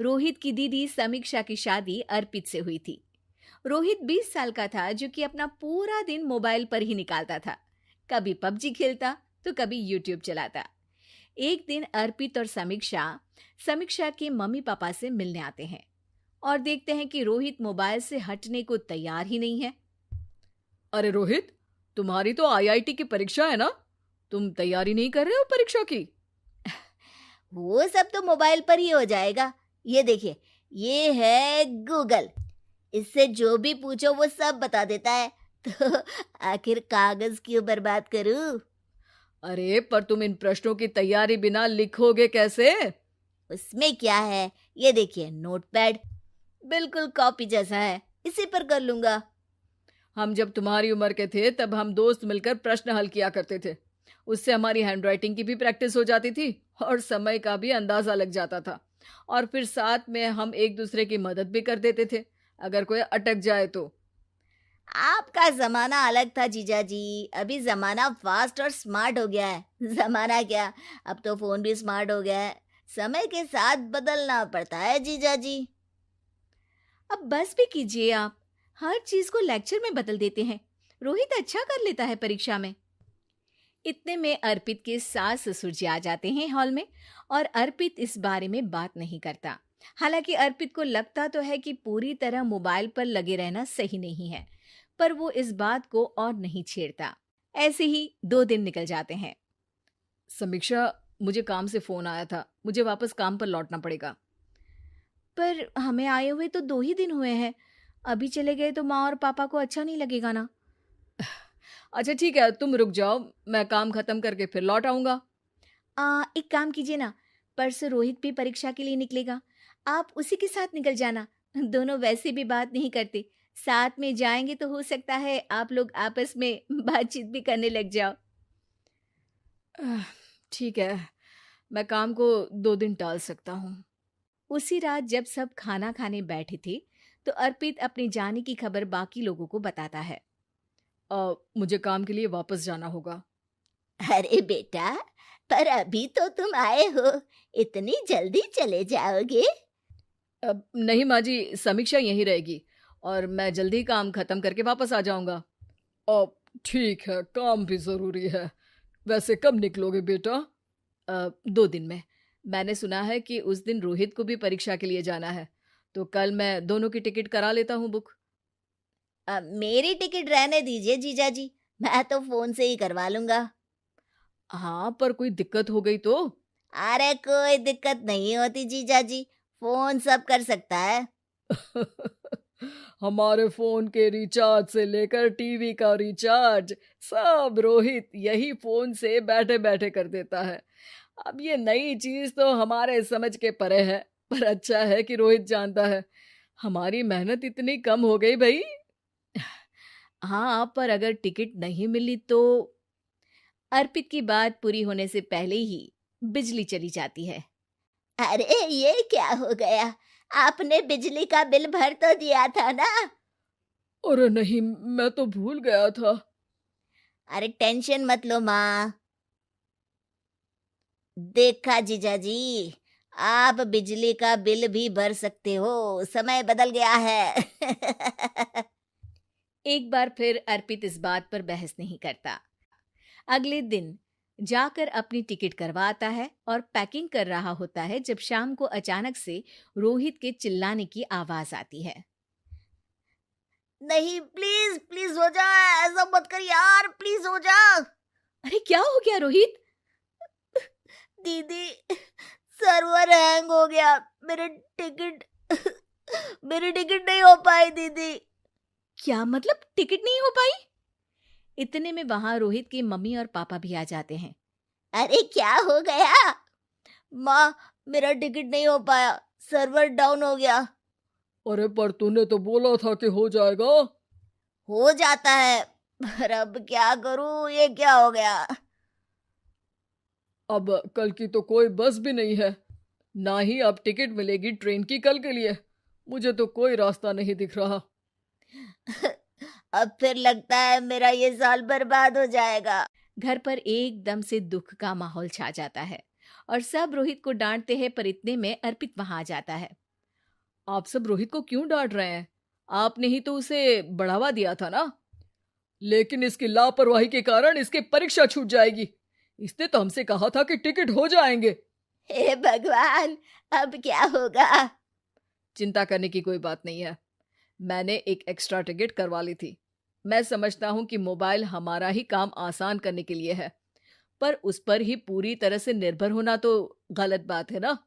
रोहित की दीदी समीक्षा की शादी अर्पित से हुई थी। रोहित 20 साल का था, जो कि अपना पूरा दिन मोबाइल पर ही निकालता था। कभी पबजी खेलता तो कभी यूट्यूब चलाता। एक दिन अर्पित और समीक्षा समीक्षा के मम्मी पापा से मिलने आते हैं और देखते हैं कि रोहित मोबाइल से हटने को तैयार ही नहीं है। अरे रोहित, तुम्हारी तो आईआईटी की परीक्षा है ना? तुम तैयारी नहीं कर रहे हो परीक्षा की? वो सब तो मोबाइल पर ही हो जाएगा। ये देखिए, ये है गूगल। इससे जो भी पूछो वो सब बता देता है। तो आखिर कागज क्यों बर्बाद करूं? अरे पर तुम इन प्रश्नों की तैयारी बिना लिखोगे कैसे? उसमें क्या है, ये देखिए नोटपैड, बिल्कुल कॉपी जैसा है, इसी पर कर लूंगा। हम जब तुम्हारी उम्र के थे तब हम दोस्त मिलकर प्रश्न हल किया करते थे। उससे हमारी हैंडराइटिंग की भी प्रैक्टिस हो जाती थी और समय का भी अंदाजा लग जाता था। और फिर साथ में हम एक दूसरे की मदद भी कर देते थे अगर कोई अटक जाए तो। आपका जमाना अलग था जीजा जी। अभी जमाना फास्ट और स्मार्ट हो गया है। जमाना क्या, अब तो फोन भी स्मार्ट हो गया है। समय के साथ बदलना पड़ता है जीजा जी। अब बस भी कीजिए आप, हर चीज को लेक्चर में बदल देते हैं। रोहित अच्छा कर लेता है परीक्षा में। इतने में अर्पित के सास ससुर जी आ जाते हैं हॉल में, और अर्पित इस बारे में बात नहीं करता। हालांकि अर्पित को लगता तो है कि पूरी तरह मोबाइल पर लगे रहना सही नहीं है, पर वो इस बात को और नहीं छेड़ता। ऐसे ही 2 दिन निकल जाते हैं। समीक्षा, मुझे काम से फोन आया था, मुझे वापस काम पर लौटना पड़ेगा। पर हमें आए हुए तो 2 ही दिन हुए हैं। अभी चले गए तो माँ और पापा को अच्छा नहीं लगेगा ना। अच्छा ठीक है, तुम रुक जाओ, मैं काम खत्म करके फिर लौट आऊंगा। एक काम कीजिए ना, परसों रोहित भी परीक्षा के लिए निकलेगा, आप उसी के साथ निकल जाना। दोनों वैसे भी बात नहीं करते, साथ में जाएंगे तो हो सकता है आप लोग आपस में बातचीत भी करने लग जाओ। आह, ठीक है, मैं काम को 2 दिन टाल सकता हूँ। उसी रात जब सब खाना खाने बैठे थे, तो अर्पित अपने जाने की खबर बाकी लोगों को बताता है। मुझे काम के लिए वापस जाना होगा। अरे बेटा, पर अभी तो तुम आए हो, इतनी जल्दी चले जाओगे? नहीं माँ जी, समीक्षा यहीं रहेगी और मैं जल्दी काम खत्म करके वापस आ जाऊंगा। अब ठीक है, काम भी जरूरी है। वैसे कब निकलोगे बेटा? 2 दिन में। मैंने सुना है कि उस दिन रोहित को भी परीक्षा के लिए जाना है, तो कल मैं दोनों की टिकट करा लेता हूँ बुक। मेरी टिकट रहने दीजिए जीजा जी, मैं तो फोन से ही करवा लूंगा। हाँ, पर कोई दिक्कत हो गई तो? अरे कोई दिक्कत नहीं होती जीजा जी, फोन सब कर सकता है। हमारे फोन के रिचार्ज से लेकर टीवी का रिचार्ज सब रोहित यही फोन से बैठे बैठे कर देता है। अब ये नई चीज तो हमारे समझ के परे है, पर अच्छा है कि रोहित जानता है। हमारी मेहनत इतनी कम हो गई भाई। हाँ, पर अगर टिकट नहीं मिली तो? अर्पित की बात पूरी होने से पहले ही बिजली चली जाती है। अरे ये क्या हो गया, आपने बिजली का बिल भर तो दिया था ना? अरे नहीं, मैं तो भूल गया था। अरे टेंशन मत लो माँ। देखा जीजा जी, आप बिजली का बिल भी भर सकते हो, समय बदल गया है। एक बार फिर अर्पित इस बात पर बहस नहीं करता। अगले दिन जाकर अपनी टिकट करवाता है और पैकिंग कर रहा होता है, जब शाम को अचानक से रोहित के चिल्लाने की आवाज आती है। नहीं, प्लीज प्लीज हो जा, ऐसा मत कर यार, प्लीज हो जा। अरे क्या हो गया रोहित? दीदी, सर्वर हैंग हो गया, मेरे टिकट मेरी टिकट नहीं हो पाई दीदी। क्या मतलब टिकट नहीं हो पाई? इतने में वहां रोहित के मम्मी और पापा भी आ जाते हैं। अरे क्या हो गया? माँ, मेरा टिकट नहीं हो पाया, सर्वर डाउन हो गया। अरे पर तूने तो बोला था कि हो जाएगा। हो जाता है, पर अब क्या करूं, ये क्या हो गया? अब कल की तो कोई बस भी नहीं है, ना ही अब टिकट मिलेगी ट्रेन की कल के लिए। मुझे तो कोई रास्ता नहीं दिख रहा। अब फिर लगता है मेरा ये साल बर्बाद हो जाएगा। घर पर एकदम से दुख का माहौल छा जाता है और सब रोहित को डांटते हैं, पर इतने में अर्पित वहां आ जाता है। आप सब रोहित को क्यों डांट रहे हैं? आपने ही तो उसे बढ़ावा दिया था ना। लेकिन इसकी लापरवाही के कारण इसकी परीक्षा छूट जाएगी। इसने तो हमसे कहा था कि टिकट हो जाएंगे। हे भगवान, अब क्या होगा? चिंता करने की कोई बात नहीं है। मैंने एक एक्स्ट्रा टिकट करवा ली थी। मैं समझता हूँ कि मोबाइल हमारा ही काम आसान करने के लिए है, पर उस पर ही पूरी तरह से निर्भर होना तो गलत बात है ना।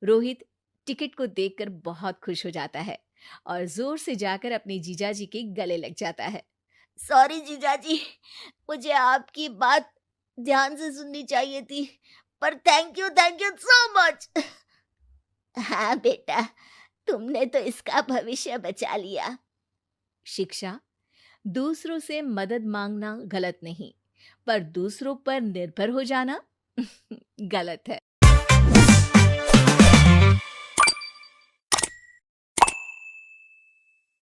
रोहित टिकट को देखकर बहुत खुश हो जाता है और जोर से जाकर अपने जीजाजी के गले लग जाता है। सॉरी जीजाजी, मुझे आपकी बात ध्यान से सुननी चाहिए थी, पर थैंक यू सो मच। हाँ बेटा, तुमने तो इसका भविष्य बचा लिया। शिक्षा, दूसरों से मदद मांगना गलत नहीं, पर दूसरों पर निर्भर हो जाना गलत है।